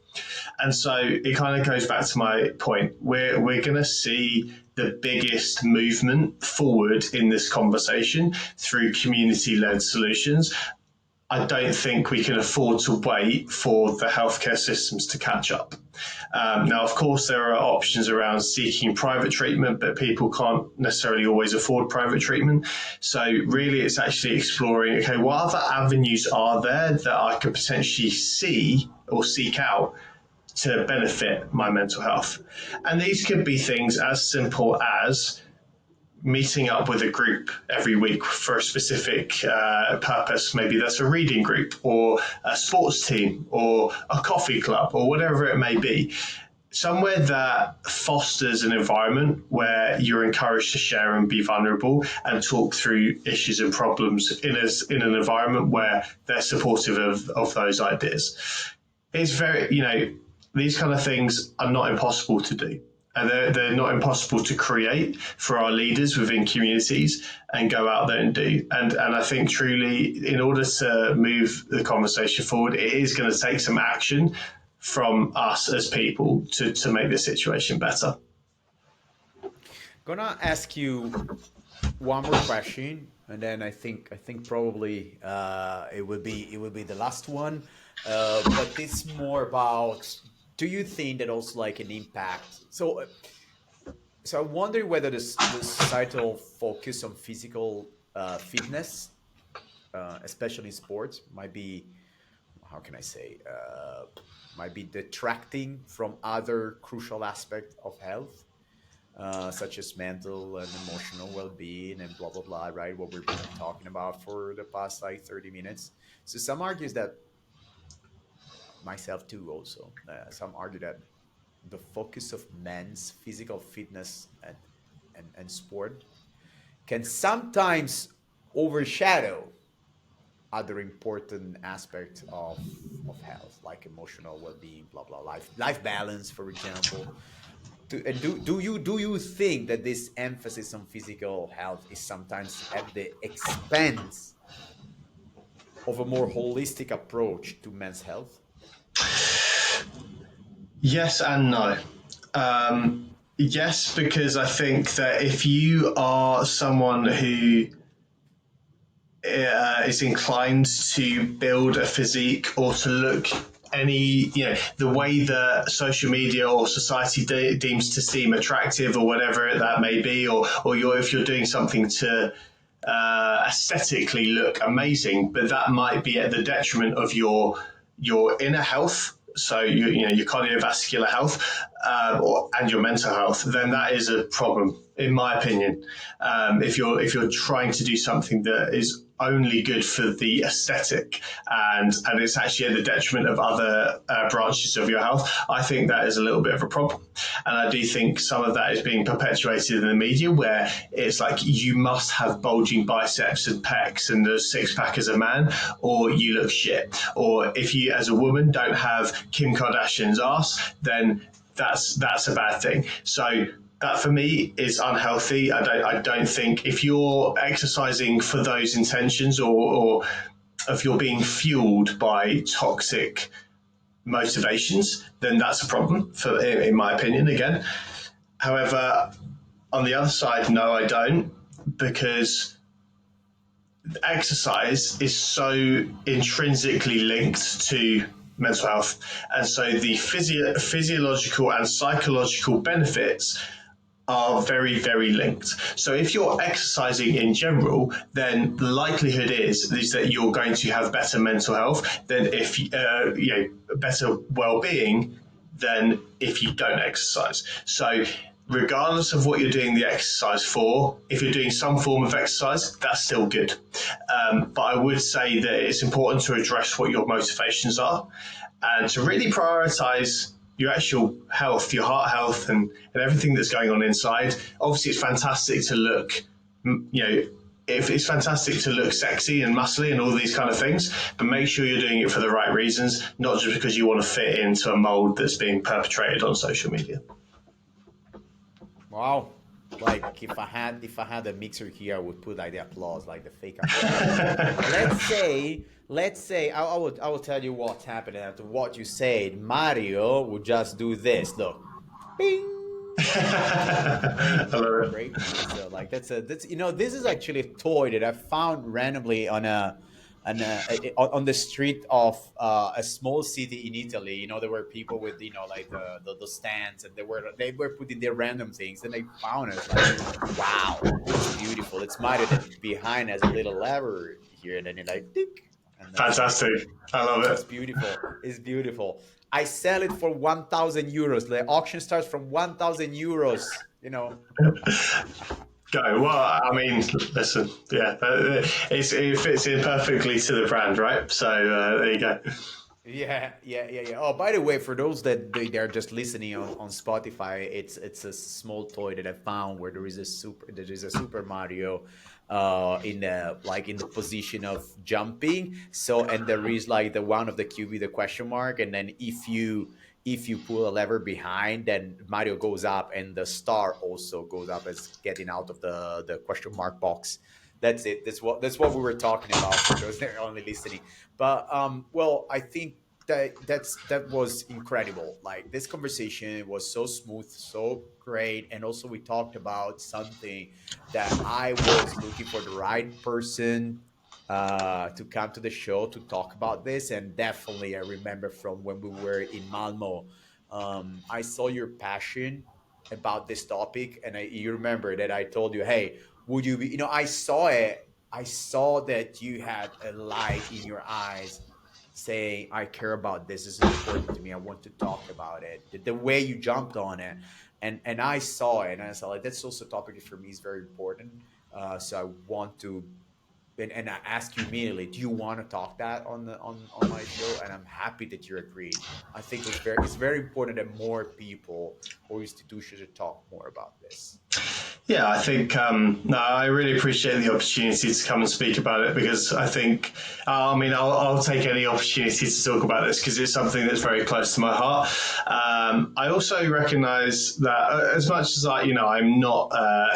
And so it kind of goes back to my point. We're going to see the biggest movement forward in this conversation through community-led solutions. I don't think we can afford to wait for the healthcare systems to catch up. Now, of course, there are options around seeking private treatment, but people can't necessarily always afford private treatment. So really, it's actually exploring, okay, what other avenues are there that I could potentially see or seek out to benefit my mental health? And these could be things as simple as meeting up with a group every week for a specific purpose. Maybe that's a reading group or a sports team or a coffee club or whatever it may be. Somewhere that fosters an environment where you're encouraged to share and be vulnerable and talk through issues and problems in an environment where they're supportive of those ideas. It's very, these kind of things are not impossible to do. And they're not impossible to create for our leaders within communities and go out there and do. And I think truly, in order to move the conversation forward, it is going to take some action from us as people to make the situation better. Gonna ask you one more question, and then I think probably it will be the last one. But it's more about, do you think that also like an impact? So I wonder whether the societal focus on physical fitness, especially in sports, might be, how can I say, might be detracting from other crucial aspects of health, such as mental and emotional well-being and blah blah blah. Right, what we've been talking about for the past like 30 minutes. So some argues that, myself too, also, some argue that the focus of men's physical fitness and sport can sometimes overshadow other important aspects of health, like emotional well-being, blah blah, life balance, for example. Do you think that this emphasis on physical health is sometimes at the expense of a more holistic approach to men's health? Yes and no. Yes, because I think that if you are someone who is inclined to build a physique or to look the way that social media or society deems to seem attractive or whatever that may be, or if you're doing something to aesthetically look amazing, but that might be at the detriment of your inner health, so your cardiovascular health, and your mental health, then that is a problem, in my opinion. If you're trying to do something that is only good for the aesthetic, and it's actually at the detriment of other branches of your health, I think that is a little bit of a problem. And I do think some of that is being perpetuated in the media, where it's like you must have bulging biceps and pecs and a six pack as a man, or you look shit. Or if you, as a woman, don't have Kim Kardashian's ass, then that's a bad thing. So that for me is unhealthy. I don't think if you're exercising for those intentions, or if you're being fueled by toxic motivations, then that's a problem, in my opinion, again. However, on the other side, no, I don't, because exercise is so intrinsically linked to mental health. And so the physiological and psychological benefits are very, very linked. So if you're exercising in general, then the likelihood is that you're going to have better mental health than if better well-being than if you don't exercise. So regardless of what you're doing the exercise for, if you're doing some form of exercise, that's still good. But I would say that it's important to address what your motivations are and to really prioritize your actual health, your heart health, and everything that's going on inside. Obviously, it's fantastic to look, if it's fantastic to look sexy and muscly and all these kind of things, but make sure you're doing it for the right reasons, not just because you want to fit into a mold that's being perpetrated on social media. Wow. Like if I had a mixer here, I would put like the applause, like the fake applause. But let's say I will tell you what's happening after what you said. Mario would just do this. Look. Bing. I Great, love it. great. So like that's this is actually a toy that I found randomly on the street of a small city in Italy. There were people with like the stands, and they were putting their random things, and they found us like, wow, it's beautiful. It's Mario that behind has a little lever here, and then you're like, tick, and that's it. Fantastic. I love It's it. beautiful. It's beautiful. I sell it for 1,000 euros. The auction starts from 1,000 euros. Go. Well, I mean, listen, yeah, it fits in perfectly to the brand, right? So there you go. Yeah. Oh, by the way, for those that they're just listening on Spotify, it's a small toy that I found where there is a Super Mario in the position of jumping. So, and there is like the one of the QB, the question mark, and then if you pull a lever behind, then Mario goes up and the star also goes up as getting out of the question mark box. That's it. That's what we were talking about for those that are only listening. But well, I think that was incredible. Like this conversation was so smooth, so great, and also we talked about something that I was looking for the right person to come to the show to talk about this. And definitely, I remember from when we were in Malmo, I saw your passion about this topic, and you remember that I told you, hey, would you be? I saw it. I saw that you had a light in your eyes saying, I care about this. This is important to me. I want to talk about it. The way you jumped on it. And I saw it, and I saw like that's also a topic for me is very important. So I want to, and I ask you immediately, do you want to talk that on my show? And I'm happy that you agreed. I think it's very important that more people or institutions should talk more about this. Yeah, I think no, I really appreciate the opportunity to come and speak about it because I think, I mean, I'll take any opportunity to talk about this because it's something that's very close to my heart. I also recognise that as much as I'm not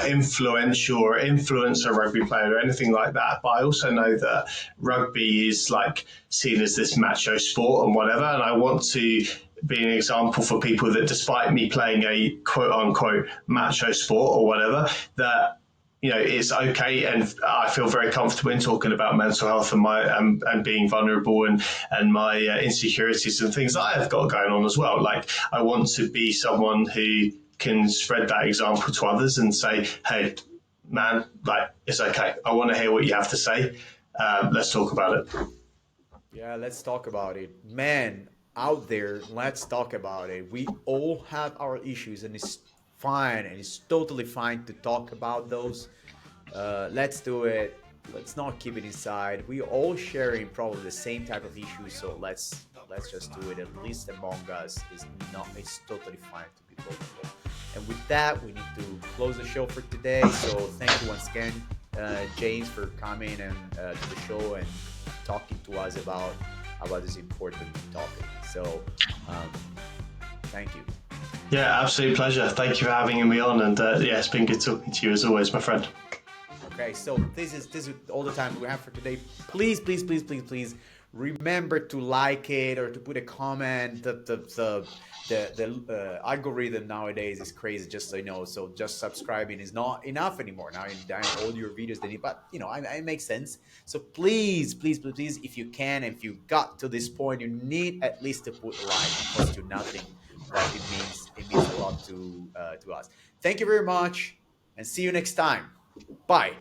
influential or influencer rugby player or anything like that, but I also know that rugby is like seen as this macho sport and whatever, and I want to be an example for people that despite me playing a quote unquote macho sport or whatever, that it's okay, and I feel very comfortable in talking about mental health and my and being vulnerable and my insecurities and things that I have got going on as well. Like I want to be someone who can spread that example to others and say, hey, man, like it's okay. I want to hear what you have to say. Let's talk about it. Yeah, let's talk about it. Man, out there, let's talk about it. We all have our issues, and it's fine, and it's totally fine to talk about those. Let's do it. Let's not keep it inside. We all sharing probably the same type of issues, so let's just do it. At least among us, it's totally fine to be vulnerable. And with that, we need to close the show for today. So thank you once again, James, for coming and to the show and talking to us about this important topic. So thank you. Yeah, absolute pleasure. Thank you for having me on, and yeah, it's been good talking to you as always, my friend. Okay, so this is all the time we have for today. Please, please, please, please, please remember to like it or to put a comment. The algorithm nowadays is crazy, just so you know. So just subscribing is not enough anymore. Now in all your videos they need, but it makes sense. So please, please, please, please, if you can, if you got to this point, you need at least to put a like. It costs you nothing, but it means a lot to us. Thank you very much, and see you next time. Bye.